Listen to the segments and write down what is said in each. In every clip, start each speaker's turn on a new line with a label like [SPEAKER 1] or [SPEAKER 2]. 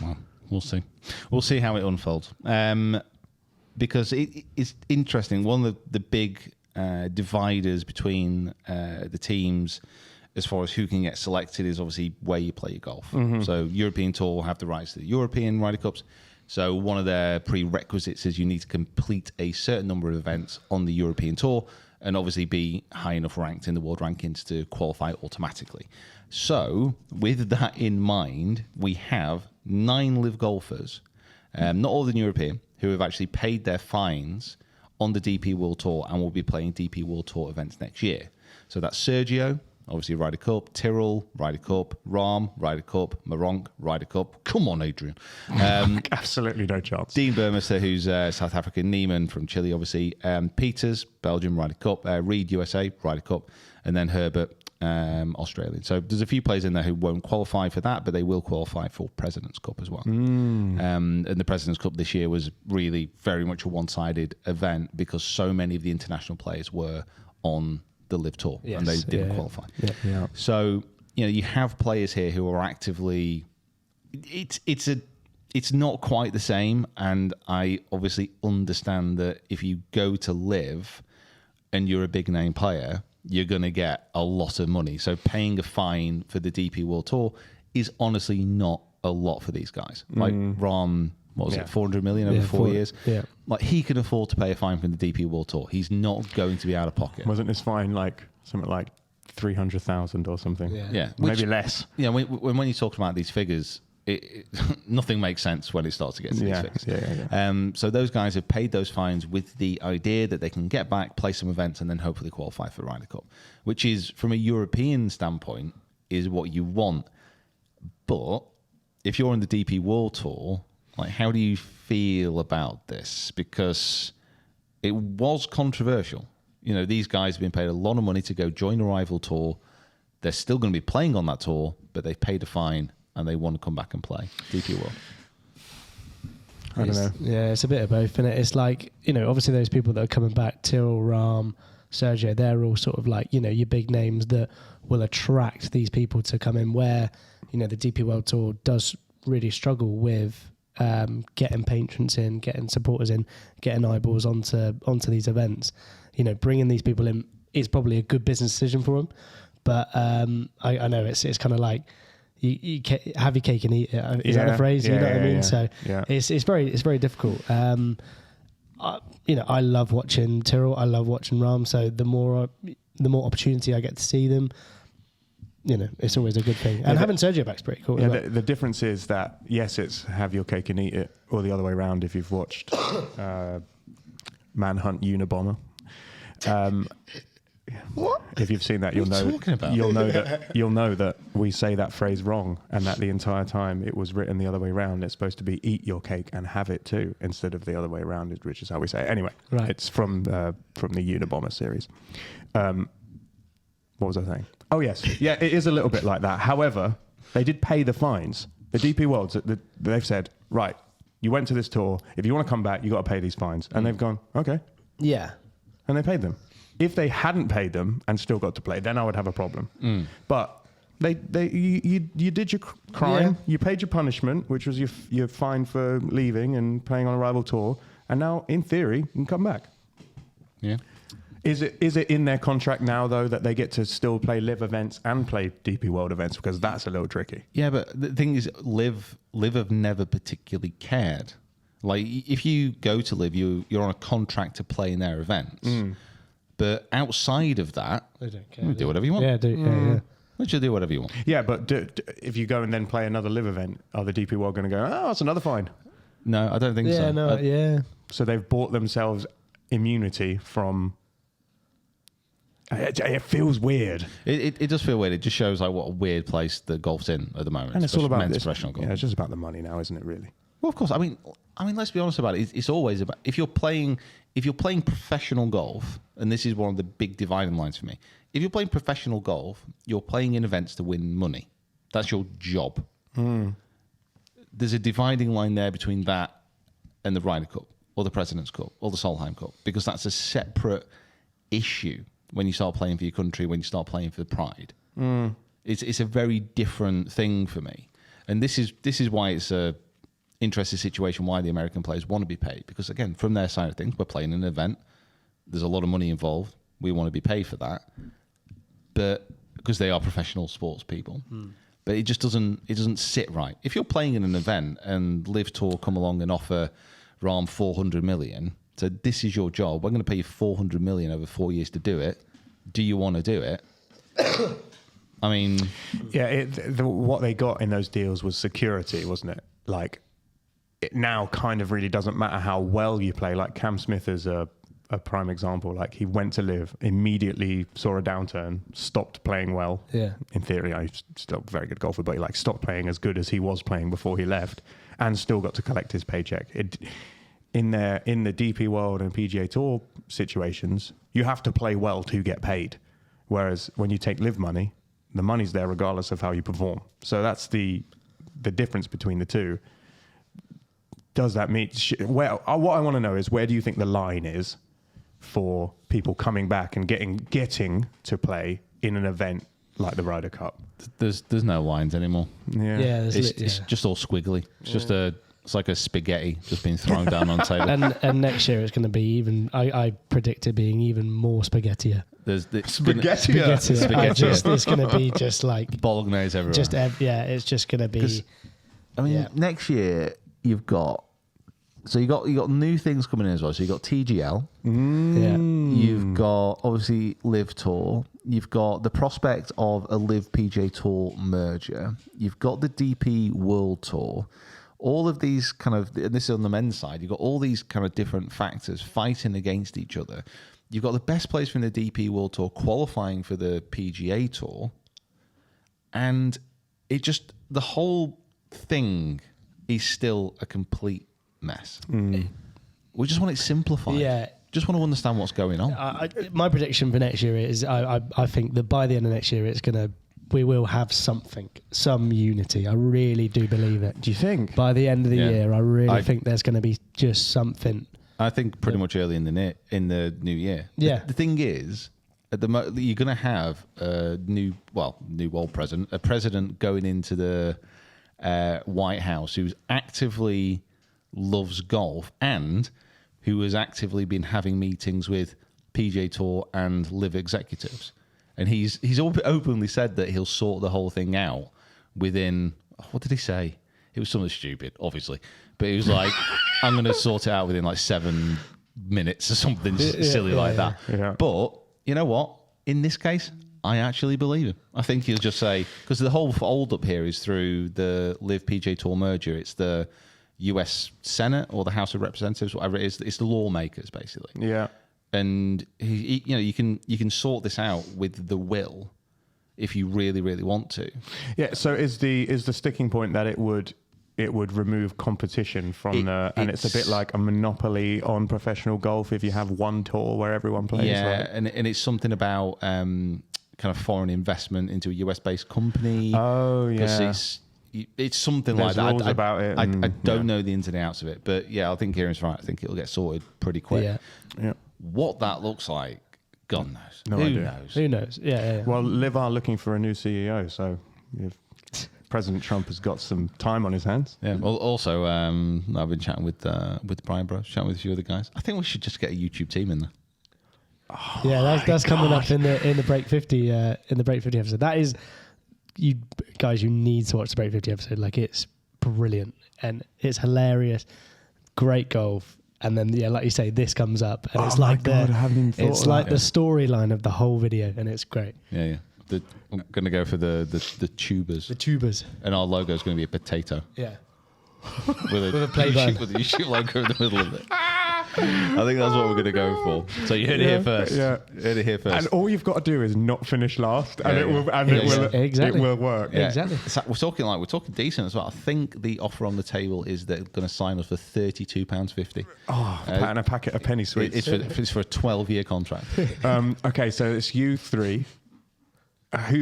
[SPEAKER 1] Well, we'll see. We'll see how it unfolds. Because it's interesting. One of the big dividers between the teams as far as who can get selected is obviously where you play your golf. Mm-hmm. So European Tour will have the rights to the European Ryder Cups. So one of their prerequisites is you need to complete a certain number of events on the European Tour and obviously be high enough ranked in the world rankings to qualify automatically. So with that in mind, we have 9 LIV golfers, not all the European, who have actually paid their fines on the DP World Tour and will be playing DP World Tour events next year. So that's Sergio, obviously Ryder Cup, Tyrrell, Ryder Cup, Rahm, Ryder Cup, Maronk, Ryder Cup. Come on, Adrian.
[SPEAKER 2] Absolutely no chance.
[SPEAKER 1] Dean Burmester, who's South African, Neiman from Chile, obviously. Peters, Belgium, Ryder Cup. Reed, USA, Ryder Cup. And then Herbert, Australian. So there's a few players in there who won't qualify for that, but they will qualify for President's Cup as well. And the President's Cup this year was really very much a one-sided event because so many of the international players were on the LIV Tour and they didn't qualify.
[SPEAKER 2] Yeah.
[SPEAKER 1] So, you have players here who are actively... It's not quite the same, and I obviously understand that if you go to LIV and you're a big-name player, you're going to get a lot of money. So paying a fine for the DP World Tour is honestly not a lot for these guys. Like Rahm, what was it, 400 million over 4 years?
[SPEAKER 2] Yeah.
[SPEAKER 1] Like he can afford to pay a fine for the DP World Tour. He's not going to be out of pocket.
[SPEAKER 2] Wasn't this fine like something like 300,000 or something?
[SPEAKER 1] Yeah.
[SPEAKER 2] Maybe less.
[SPEAKER 1] Yeah, when you talk about these figures, nothing makes sense when it starts to get to these figures.
[SPEAKER 2] Yeah.
[SPEAKER 1] So those guys have paid those fines with the idea that they can get back, play some events, and then hopefully qualify for Ryder Cup, which is, from a European standpoint, is what you want. But if you're on the DP World Tour, like, how do you feel about this? Because it was controversial. These guys have been paid a lot of money to go join a rival tour. They're still going to be playing on that tour, but they've paid a fine and they want to come back and play DP World.
[SPEAKER 2] I don't know.
[SPEAKER 3] Yeah, it's a bit of both, isn't it? It's like, obviously those people that are coming back, Tyrrell, Rahm, Sergio, they're all sort of like, your big names that will attract these people to come in, where, the DP World Tour does really struggle with getting patrons in, getting supporters in, getting eyeballs onto these events. Bringing these people in is probably a good business decision for them. But I know it's kind of like, you have your cake and eat it. Is that a phrase? You know what I mean? So it's very difficult. I love watching Tyrrell. I love watching Rahm. So the more opportunity I get to see them, it's always a good thing. And having Sergio back's pretty cool.
[SPEAKER 2] Yeah,
[SPEAKER 3] as well.
[SPEAKER 2] the difference is that yes, it's have your cake and eat it, or the other way around. If you've watched Manhunt Unabomber.
[SPEAKER 1] What?
[SPEAKER 2] If you've seen that, you'll know that we say that phrase wrong, and that the entire time it was written the other way around. It's supposed to be eat your cake and have it too, instead of the other way around, which is how we say it. Anyway, It's from the Unabomber series. What was I saying? Oh yes, yeah, it is a little bit like that. However, they did pay the fines. The DP Worlds, they've said, right, you went to this tour. If you want to come back, you got to pay these fines, and they've gone, okay,
[SPEAKER 3] yeah,
[SPEAKER 2] and they paid them. If they hadn't paid them and still got to play, then I would have a problem. But you did your crime. Yeah. You paid your punishment, which was your fine for leaving and playing on a rival tour. And now, in theory, you can come back.
[SPEAKER 1] Yeah.
[SPEAKER 2] Is it in their contract now, though, that they get to still play LIV events and play DP World events? Because that's a little tricky.
[SPEAKER 1] Yeah, but the thing is, LIV have never particularly cared. Like, if you go to LIV, you're on a contract to play in their events. But outside of that,
[SPEAKER 3] they don't care.
[SPEAKER 1] You do whatever you want.
[SPEAKER 3] Yeah,
[SPEAKER 1] You should do whatever you want.
[SPEAKER 2] Yeah, but if you go and then play another LIV event, are the DP World going to go, oh, it's another fine?
[SPEAKER 1] No, I don't think so.
[SPEAKER 3] Yeah.
[SPEAKER 2] So they've bought themselves immunity from... It feels weird.
[SPEAKER 1] It does feel weird. It just shows like what a weird place the golf's in at the moment.
[SPEAKER 2] And it's all about
[SPEAKER 1] men's professional golf.
[SPEAKER 2] Yeah, it's just about the money now, isn't it? Really?
[SPEAKER 1] Well, of course. I mean, let's be honest about it. It's always about if you're playing professional golf, and this is one of the big dividing lines for me. If you're playing professional golf, you're playing in events to win money. That's your job. There's a dividing line there between that and the Ryder Cup or the President's Cup or the Solheim Cup, because that's a separate issue when you start playing for your country, when you start playing for the pride. It's a very different thing for me. And this is why it's a interesting situation why the American players want to be paid. Because, again, from their side of things, we're playing an event. There's a lot of money involved. We want to be paid for that. But because they are professional sports people. But it just doesn't sit right. If you're playing in an event and LIV Tour come along and offer Rahm 400 million, so this is your job, we're going to pay you 400 million over 4 years to do it. Do you want to do it? I mean...
[SPEAKER 2] Yeah, what they got in those deals was security, wasn't it? Like, it now kind of really doesn't matter how well you play. Like Cam Smith is a prime example. Like, he went to LIV, immediately saw a downturn, stopped playing well. Yeah. In theory, he's still a very good golfer, but he stopped playing as good as he was playing before he left, and still got to collect his paycheck. In the DP World and PGA Tour situations, you have to play well to get paid. Whereas when you take LIV money, the money's there regardless of how you perform. So that's the difference between the two. Does that mean... what I want to know is, where do you think the line is for people coming back and getting to play in an event like the Ryder Cup?
[SPEAKER 1] There's no lines anymore.
[SPEAKER 3] Yeah,
[SPEAKER 1] it's just all squiggly. It's like a spaghetti just being thrown down on the table.
[SPEAKER 3] And next year it's going to be even... I predict it being even more spaghetti.
[SPEAKER 2] Spaghetti.
[SPEAKER 3] It's going to be just like
[SPEAKER 1] bolognese everywhere.
[SPEAKER 3] It's just going to be...
[SPEAKER 1] I mean, next year you've got... So you got new things coming in as well. So you got TGL. You've got obviously LIV Tour. You've got the prospect of a LIV PGA Tour merger. You've got the DP World Tour. All of these kind of, and this is on the men's side, you've got all these kind of different factors fighting against each other. You've got the best players from the DP World Tour qualifying for the PGA Tour. And it just, the whole thing is still a complete mess. We just want it simplified. Yeah. Just want to understand what's going on.
[SPEAKER 3] My prediction for next year is I think that by the end of next year we will have some unity. I really do believe it.
[SPEAKER 2] Do you think?
[SPEAKER 3] By the end of the year, I really think there's going to be just something.
[SPEAKER 1] I think pretty much early in the new year.
[SPEAKER 3] Yeah.
[SPEAKER 1] The thing is, at the you're going to have a new old president, a president going into the White House who's actively loves golf and who has actively been having meetings with PGA Tour and LIV executives. And he's openly said that he'll sort the whole thing out within, what did he say? It was something stupid, obviously. But he was like, I'm going to sort it out within like 7 minutes or something silly like that.
[SPEAKER 2] Yeah.
[SPEAKER 1] But you know what? In this case, I actually believe him. I think he'll just say, because the whole hold up here is through the LIV PGA Tour merger. It's the US Senate or the House of Representatives, whatever it is. It's the lawmakers, basically.
[SPEAKER 2] Yeah.
[SPEAKER 1] And you can sort this out with the will if you really, really want to.
[SPEAKER 2] Yeah. So is the sticking point that it would remove competition from it's a bit like a monopoly on professional golf if you have one tour where everyone plays.
[SPEAKER 1] Yeah,
[SPEAKER 2] right?
[SPEAKER 1] and it's something about kind of foreign investment into a US based company.
[SPEAKER 2] Oh yeah.
[SPEAKER 1] It's something
[SPEAKER 2] There's
[SPEAKER 1] like that.
[SPEAKER 2] Rules about it.
[SPEAKER 1] I don't know the ins and outs of it, but yeah, I think Kieran's right. I think it'll get sorted pretty quick.
[SPEAKER 2] Yeah.
[SPEAKER 1] What that looks like, God knows.
[SPEAKER 2] No idea.
[SPEAKER 3] Who knows? Yeah.
[SPEAKER 2] Well, LIV are looking for a new CEO, so if President Trump has got some time on his hands.
[SPEAKER 1] Yeah. Well, also, I've been chatting with Brian Bros, chatting with a few other guys. I think we should just get a YouTube team in there.
[SPEAKER 3] Oh yeah, that's coming up in the Break 50 episode. That is, you guys, you need to watch the Break 50 episode. Like, it's brilliant and it's hilarious, great golf. And then, like you say, this comes up, and it's like the storyline of the whole video, and it's great.
[SPEAKER 1] Yeah. I'm going to go for the tubers.
[SPEAKER 3] The tubers.
[SPEAKER 1] And our logo is going to be a potato.
[SPEAKER 3] Yeah.
[SPEAKER 1] With a play with a YouTube logo in the middle of it. I think that's what we're going to go for. So you heard it here first. Yeah. You heard it here first.
[SPEAKER 2] And all you've got to do is not finish last, and it will work.
[SPEAKER 3] Yeah. Exactly.
[SPEAKER 1] We're talking decent as well. I think the offer on the table is they're going to sign us for £32.50.
[SPEAKER 2] Oh, and a packet of penny sweets.
[SPEAKER 1] It's for a 12-year contract.
[SPEAKER 2] Okay, so it's you three.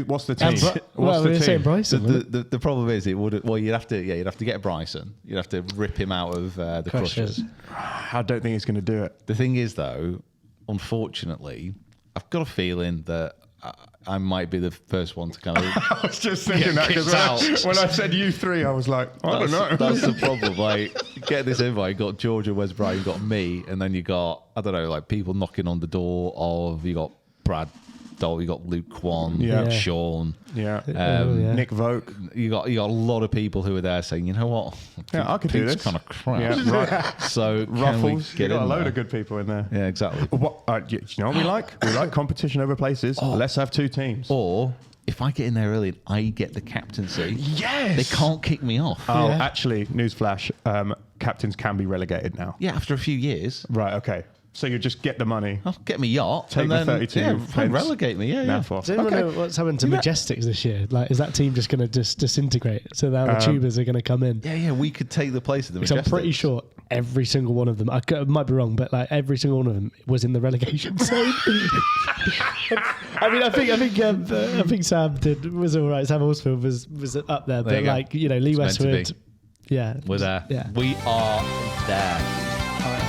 [SPEAKER 2] What's the team?
[SPEAKER 3] What's the team? Bryson.
[SPEAKER 1] The problem is you'd have to get Bryson. You'd have to rip him out of the Crushers.
[SPEAKER 2] I don't think he's going to do it.
[SPEAKER 1] The thing is, though, unfortunately, I've got a feeling that I might be the first one to kind of.
[SPEAKER 2] I was just thinking that because when I said you three, I was like, I don't know.
[SPEAKER 1] That's the problem. Like, get this invite. You got Georgia, Wes Bryant, you got me, and then you got, I don't know, like people knocking on the door of, you got Brad Dole, you got Luke Kwan, Sean,
[SPEAKER 2] Nick Vogt.
[SPEAKER 1] You got a lot of people who are there saying, you know what,
[SPEAKER 2] I could do this.
[SPEAKER 1] Kind of crap.
[SPEAKER 2] Yeah, right.
[SPEAKER 1] So
[SPEAKER 2] Ruffles,
[SPEAKER 1] get
[SPEAKER 2] you got a load
[SPEAKER 1] there?
[SPEAKER 2] of good people in there.
[SPEAKER 1] Yeah, exactly.
[SPEAKER 2] What, you know what we like? We like competition over places. Let's have 2 teams.
[SPEAKER 1] Or if I get in there early and I get the captaincy,
[SPEAKER 2] yes,
[SPEAKER 1] they can't kick me off.
[SPEAKER 2] Oh, actually, newsflash: captains can be relegated now.
[SPEAKER 1] Yeah, after a few years.
[SPEAKER 2] Right. Okay. So you just get the money.
[SPEAKER 1] I'll get me yacht.
[SPEAKER 2] Take
[SPEAKER 1] and
[SPEAKER 2] the
[SPEAKER 1] then,
[SPEAKER 2] 32 pence.
[SPEAKER 1] relegate me. Yeah.
[SPEAKER 3] Does anyone know what's happened to Majestics this year? Like, is that team just going to just disintegrate? So now the tubers are going to come in.
[SPEAKER 1] Yeah. We could take the place of the Majestics.
[SPEAKER 3] I'm pretty sure every single one of them, I might be wrong, but like every single one of them was in the relegation zone. I mean, I think Sam was all right. Sam Horsfield was up there, but like, you know, Lee Westwood. Yeah.
[SPEAKER 1] We're there.
[SPEAKER 3] Yeah.
[SPEAKER 1] We are there.
[SPEAKER 3] All right.